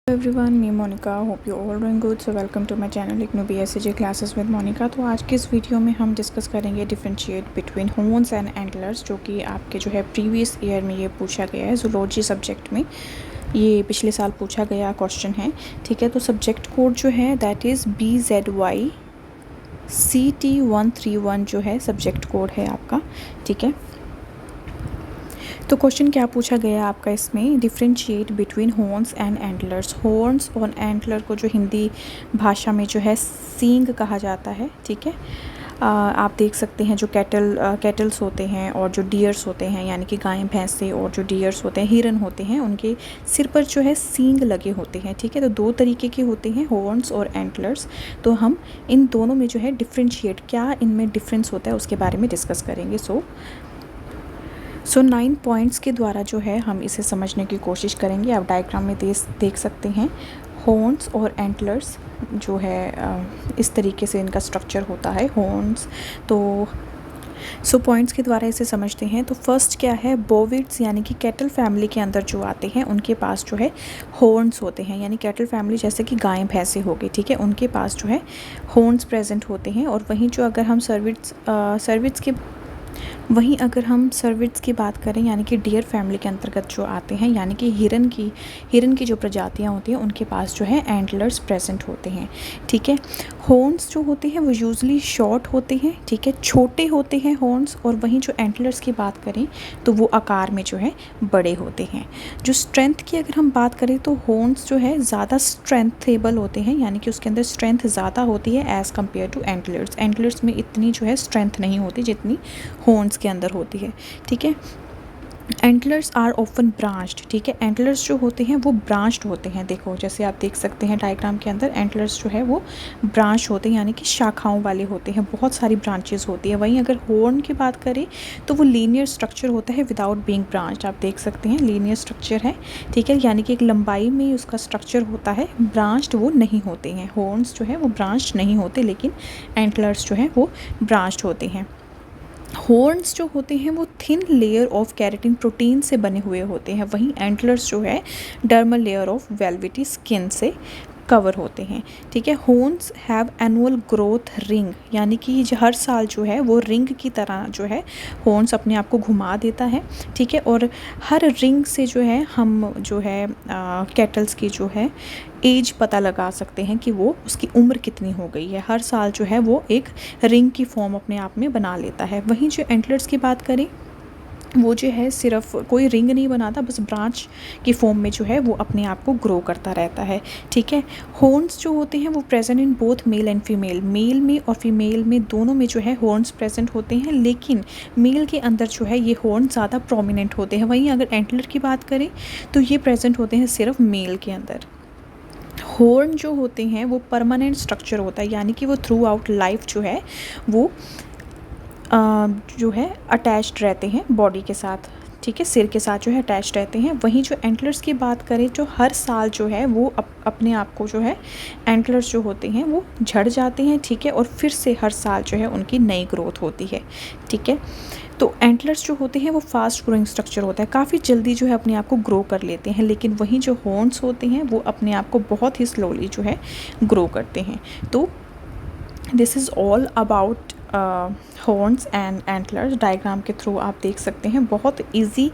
Hello everyone, me Monica. Hope you all doing good. So welcome to my channel IGNOU BSCG classes with Monica. तो आज के इस video में हम discuss करेंगे differentiate between horns and antlers, जो कि आपके जो है प्रीवियस ईयर में ये पूछा गया है जूलॉजी सब्जेक्ट में। ये पिछले साल पूछा गया क्वेश्चन है, ठीक है। तो सब्जेक्ट कोड जो है दैट इज़ BZY CT131 जो है सब्जेक्ट कोड है आपका, ठीक है। तो क्वेश्चन क्या पूछा गया आपका इसमें, differentiate between horns and antlers. Horns और एंटलर को जो हिंदी भाषा में जो है सींग कहा जाता है, ठीक है। आप देख सकते हैं जो कैटल्स होते हैं और जो डियर्स होते हैं, यानी कि गाय भैंसे और जो डियर्स होते हैं, हिरन होते हैं, उनके सिर पर जो है सींग लगे होते हैं, ठीक है। तो दो तरीके के होते हैं हॉर्न्स और एंटलर्स। तो हम इन दोनों में जो है डिफरेंशिएट, क्या इनमें डिफरेंस होता है उसके बारे में डिस्कस करेंगे। सो 9 पॉइंट्स के द्वारा जो है हम इसे समझने की कोशिश करेंगे। आप डायग्राम में देख सकते हैं हॉर्न्स और एंटलर्स जो है इस तरीके से इनका स्ट्रक्चर होता है हॉर्न्स। तो पॉइंट्स के द्वारा इसे समझते हैं। तो फर्स्ट क्या है, बोविड्स यानी कि कैटल फैमिली के अंदर जो आते हैं उनके पास जो है हॉर्न्स होते हैं, यानी कैटल फैमिली जैसे कि गाय भैंसे हो गई, ठीक है, उनके पास जो है हॉर्न्स प्रेजेंट होते हैं। और वहीं जो अगर हम सर्विट्स की बात करें, यानी कि डियर फैमिली के अंतर्गत जो आते हैं, यानी कि हिरन की जो प्रजातियां होती हैं उनके पास जो है एंटलर्स प्रेजेंट होते हैं, ठीक है। हॉर्न्स जो होते हैं वो यूजुअली शॉर्ट होते हैं, ठीक है, छोटे होते हैं हॉर्न्स। और वहीं जो एंटलर्स की बात करें तो वो आकार में जो है बड़े होते हैं। जो स्ट्रेंथ की अगर हम बात करें तो हॉर्न्स जो है ज़्यादा स्ट्रेंथेबल होते हैं, यानी कि उसके अंदर स्ट्रेंथ ज़्यादा होती है as compare to antlers. Antlers में इतनी जो है स्ट्रेंथ नहीं होती जितनी हॉर्न्स के अंदर होती है, ठीक है। एंटलर्स आर ऑफन ब्रांच्ड, ठीक है। एंटलर्स जो होते हैं वो ब्रांच्ड होते हैं। देखो जैसे आप देख सकते हैं डायग्राम के अंदर एंटलर्स जो है वो ब्रांच होते हैं, यानी कि शाखाओं वाले होते हैं, बहुत सारी ब्रांचेस होती है। वहीं अगर हॉर्न की बात करें तो वो लीनियर स्ट्रक्चर होता है विदाउट बीइंग ब्रांच्ड। आप देख सकते हैं लीनियर स्ट्रक्चर है, ठीक है, यानी कि एक लंबाई में उसका स्ट्रक्चर होता है, ब्रांच्ड वो नहीं होते हैं। हॉर्न्स जो है वो ब्रांच्ड नहीं होते, लेकिन एंटलर्स जो है वो ब्रांच्ड होते हैं। हॉर्न्स जो होते हैं वो thin layer of keratin protein से बने हुए होते हैं, वहीं एंटलर्स जो है dermal layer of velvety skin से कवर होते हैं, ठीक है। Horns have annual growth ring, यानी कि हर साल जो है वो रिंग की तरह जो है हॉर्न्स अपने आप को घुमा देता है, ठीक है। और हर रिंग से जो है हम जो है कैटल्स की जो है एज पता लगा सकते हैं कि वो उसकी उम्र कितनी हो गई है। हर साल जो है वो एक रिंग की फॉर्म अपने आप में बना लेता है। वहीं जो एंटलर्स की बात करें वो जो है सिर्फ कोई रिंग नहीं बनाता, बस ब्रांच की फॉर्म में जो है वो अपने आप को ग्रो करता रहता है, ठीक है। हॉर्न्स जो होते हैं वो present in both male and female, male में और फीमेल में दोनों में जो है हॉर्न्स प्रेजेंट होते हैं, लेकिन मेल के अंदर जो है ये हॉर्न ज़्यादा प्रोमिनेंट होते हैं। वहीं अगर एंटलर की बात करें तो ये प्रेजेंट होते हैं सिर्फ मेल के अंदर। हॉर्न जो होते हैं वो परमानेंट स्ट्रक्चर होता है, यानी कि वो थ्रू आउट लाइफ जो है वो जो है अटैच्ड रहते हैं बॉडी के साथ, ठीक है, सिर के साथ जो है अटैच्ड रहते हैं। वहीं जो एंटलर्स की बात करें जो हर साल जो है वो अपने आप को जो है एंटलर्स जो होते हैं वो झड़ जाते हैं, ठीक है, और फिर से हर साल जो है उनकी नई ग्रोथ होती है, ठीक है। तो एंटलर्स जो होते हैं वो फास्ट ग्रोइंग स्ट्रक्चर होता है, काफ़ी जल्दी जो है अपने आप को ग्रो कर लेते हैं, लेकिन वहीं जो हॉर्न्स होते हैं वो अपने आप को बहुत ही स्लोली जो है ग्रो करते हैं। तो this is all about horns and antlers. Diagram के थ्रू आप देख सकते हैं बहुत इजी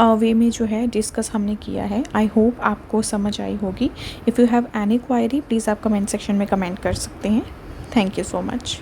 वे में जो है डिस्कस हमने किया है। आई होप आपको समझ आई होगी। If you have any query please आप कमेंट सेक्शन में कमेंट कर सकते हैं। Thank you so much.